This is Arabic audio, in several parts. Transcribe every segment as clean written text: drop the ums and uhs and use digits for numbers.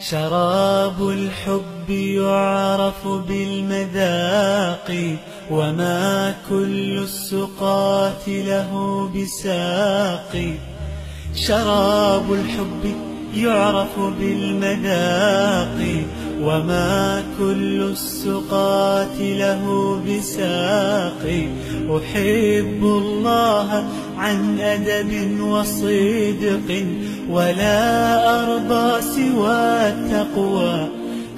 شراب الحب يعرف بالمذاق، وما كل السقاة له بساق. شراب الحب يعرف بالمذاق، وما كل السقاة له بساق. أحب الله عن أدب وصدق، ولا أرضى سوى التقوى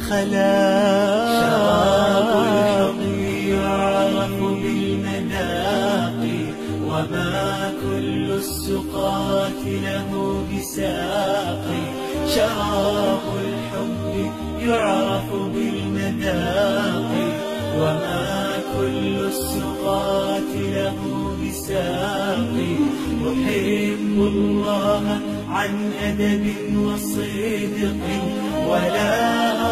خلاق. شراب الحب يعرف بالمذاق، وما كل السقاة له بساق. شراب الحب يعرف بالمذاق، وما كل السقاة له بساق. أحب الله عن أدب وصدق، ولا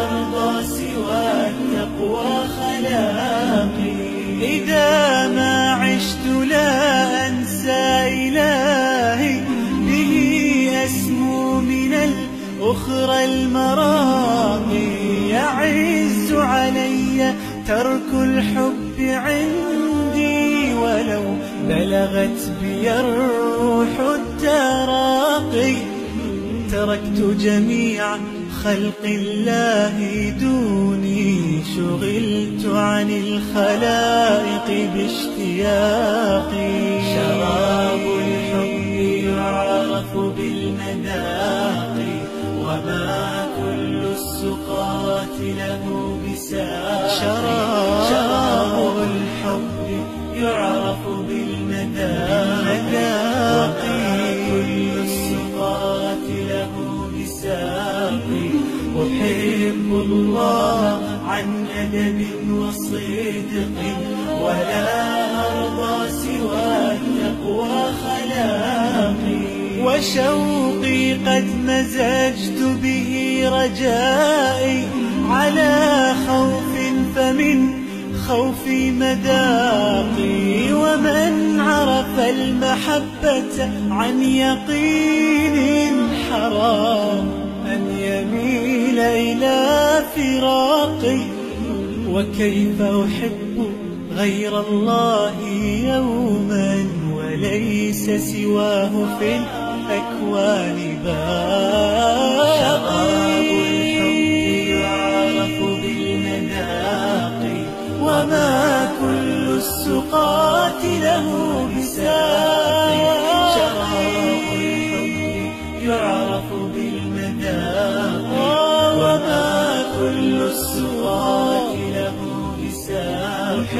أرضى سوى التقوى خلاقي. إذا ما عشت لا أنسى إلهي، به أسمو من الأخرى المراقي. يعز علي ترك الحب عندي، ولو بلغت بي الروح التراقي. تركت جميع خلق الله دوني، شغلت عن الخلائق باشتياقي. شراب الحب يعرف بالمذاق، وما كل السقاة له بساق. شراب الحب يعرف بالمذاق، وما كل السقاة له بساق. أحب الله عن أدب وصدق، ولا أرضى سوى التقوى خلاقي. وشوقي قد مزجت به رجائي، على خوف فمن خوفي مذاقي. ومن عرف المحبة عن يقين، حرام أن يميل إلى فراقي. وكيف أحب غير الله يوما، وليس سواه في الأكوان باقي. شراب الحب يعرف بالمذاق، وما كل السقاة له بساق. شراب الحب يعرف بالمذاق، وما كل السقاة له بساق.